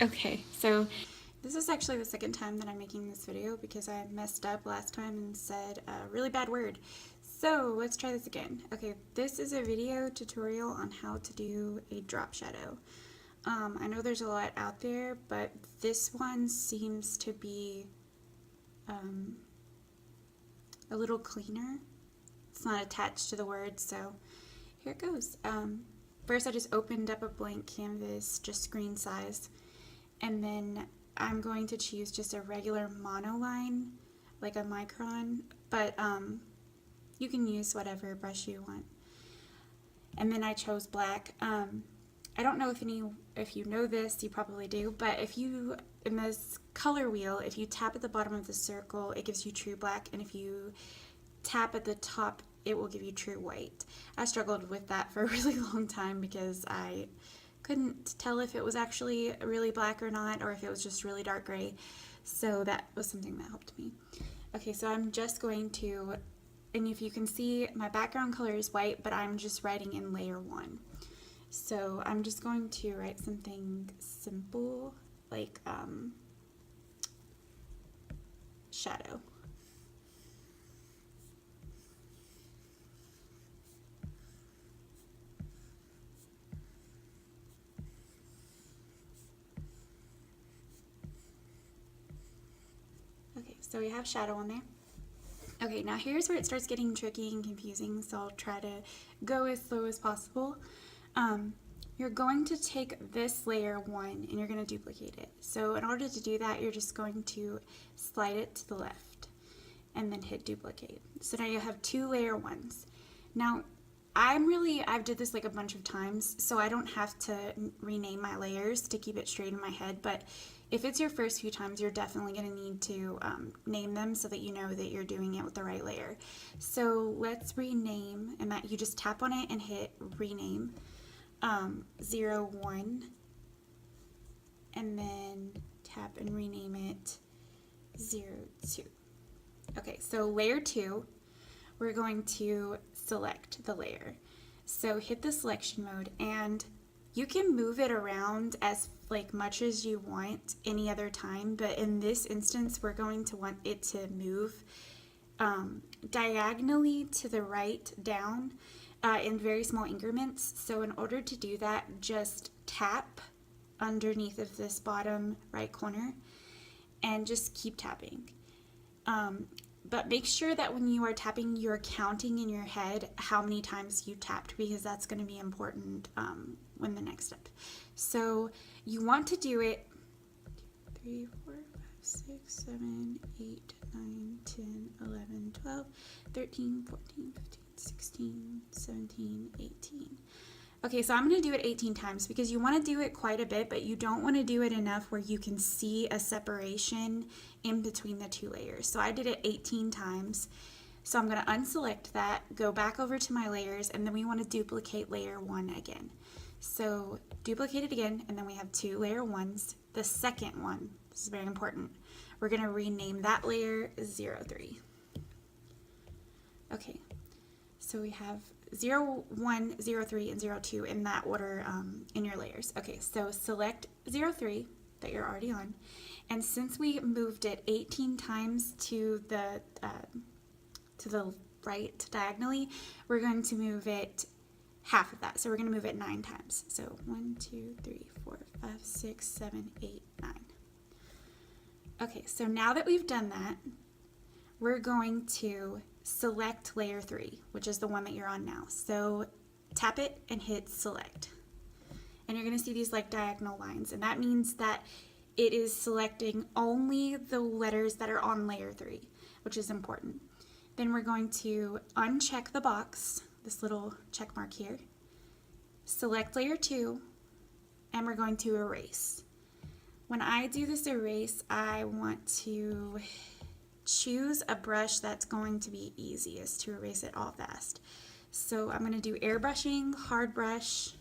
Okay, so this is actually the second time that I'm making this video because I messed up last time and said a really bad word. So let's try this again. Okay, this is a video tutorial on how to do a drop shadow. I know there's a lot out there, but this one seems to be a little cleaner. It's not attached to the word, so here it goes. First I just opened up a blank canvas, just screen size, and then I'm going to choose just a regular monoline, like a micron, but you can use whatever brush you want. And then I chose black. I don't know if you know this, you probably do, but if you, in this color wheel, if you tap at the bottom of the circle, it gives you true black, and if you tap at the top, it will give you true white. I struggled with that for a really long time because I couldn't tell if it was actually really black or not, or if it was just really dark gray. So that was something that helped me. Okay, so I'm just going to, and if you can see, my background color is white, but I'm just writing in layer 1. So I'm just going to write something simple, like shadow. Okay, so we have shadow on there. Okay, now here's where it starts getting tricky and confusing, so I'll try to go as slow as possible. You're going to take this layer 1 and you're going to duplicate it. So in order to do that, you're just going to slide it to the left and then hit duplicate. So now you have 2 layer 1s. Now I've did this like a bunch of times, so I don't have to rename my layers to keep it straight in my head, but if it's your first few times, you're definitely going to need to name them so that you know that you're doing it with the right layer. So let's rename, and that you just tap on it and hit rename 0, 1, and then tap and rename it 0, 2. Okay, so layer 2, we're going to select the layer. So hit the selection mode, and you can move it around as much as you want any other time, but in this instance we're going to want it to move diagonally to the right down in very small increments. So in order to do that, just tap underneath of this bottom right corner and just keep tapping. But make sure that when you are tapping, you're counting in your head how many times you tapped, because that's going to be important when the next step. So you want to do it 3, 4, 5, 6, 7, 8, 9, 10, 11, 12, 13, 14, 15, 16, 17, 18. Okay, so I'm going to do it 18 times because you want to do it quite a bit, but you don't want to do it enough where you can see a separation in between the 2 layers. So I did it 18 times. So I'm going to unselect that, go back over to my layers, and then we want to duplicate layer 1 again. So duplicate it again, and then we have 2 layer 1s. The second one, this is very important, we're going to rename that layer 03. Okay, so we have 0, 1, 0, 3, and 0, 2 in that order in your layers. Okay, so select 0, 3 that you're already on, and since we moved it 18 times to the right diagonally, we're going to move it half of that. So we're going to move it 9 times. So 1, 2, 3, 4, 5, 6, 7, 8, 9. Okay, so now that we've done that, we're going to select layer 3, which is the one that you're on now. So tap it and hit select. And you're going to see these like diagonal lines, and that means that it is selecting only the letters that are on layer 3, which is important. Then we're going to uncheck the box, this little check mark here, select layer 2, and we're going to erase. When I do this erase, I want to choose a brush that's going to be easiest to erase it all fast. So I'm going to do airbrushing, hard brush,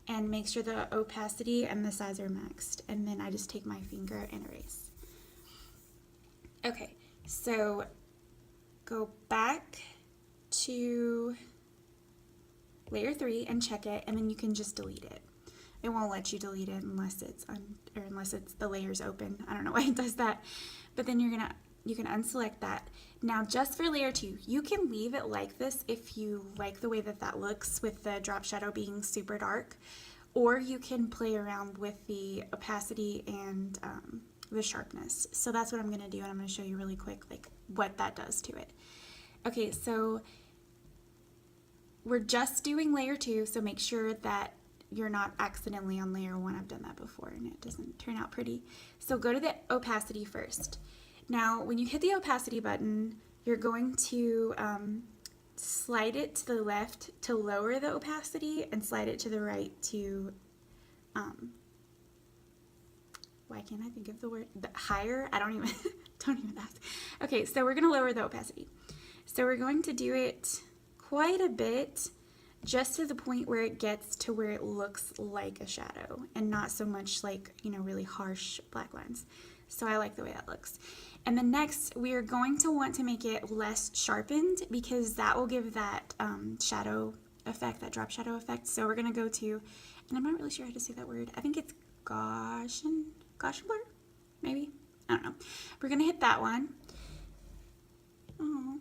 and make sure the opacity and the size are maxed. And then I just take my finger and erase. Okay, so go back to layer 3 and check it, and then you can just delete it. It won't let you delete it unless it's unless it's the layers open. I don't know why it does that. But then you can unselect that. Now just for layer 2, you can leave it like this if you like the way that that looks with the drop shadow being super dark, or you can play around with the opacity and the sharpness. So that's what I'm going to do, and I'm going to show you really quick like what that does to it. Okay, so we're just doing layer 2, so make sure that you're not accidentally on layer 1. I've done that before and it doesn't turn out pretty. So go to the opacity first. Now, when you hit the opacity button, you're going to slide it to the left to lower the opacity and slide it to the right to, why can't I think of the word? The higher? I don't even, don't even ask. Okay, so we're gonna lower the opacity. So we're going to do it quite a bit, just to the point where it gets to where it looks like a shadow and not so much like, you know, really harsh black lines. So I like the way that looks. And then next, we are going to want to make it less sharpened because that will give that shadow effect, that drop shadow effect. So we're going to go to, and I'm not really sure how to say that word. I think it's Gaussian blur, maybe? I don't know. We're going to hit that one. Oh,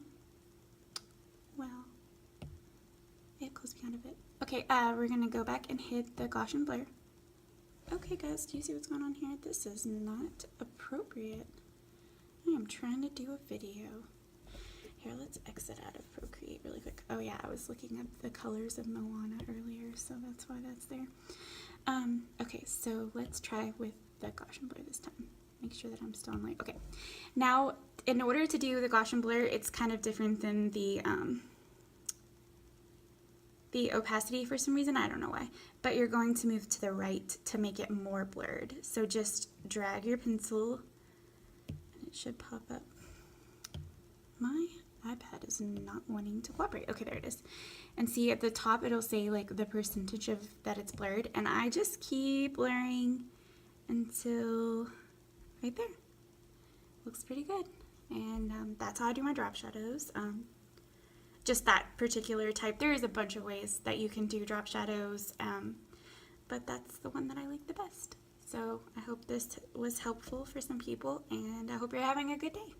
well, it closed me out of it. Okay, we're going to go back and hit the Gaussian blur. Okay guys, do you see what's going on here? This is not appropriate. I am trying to do a video. Here, let's exit out of Procreate really quick. Oh yeah, I was looking at the colors of Moana earlier, so that's why that's there. Okay, so let's try with the Gaussian blur this time. Make sure that I'm still on light. Okay, now in order to do the Gaussian blur, it's kind of different than the opacity for some reason. I don't know why, but you're going to move to the right to make it more blurred. So just drag your pencil and it should pop up. My iPad is not wanting to cooperate. Okay, there it is. And see at the top it'll say like the percentage of that it's blurred, and I just keep blurring until right there. Looks pretty good. And that's how I do my drop shadows. Just that particular type. There is a bunch of ways that you can do drop shadows, but that's the one that I like the best. So I hope this was helpful for some people, and I hope you're having a good day.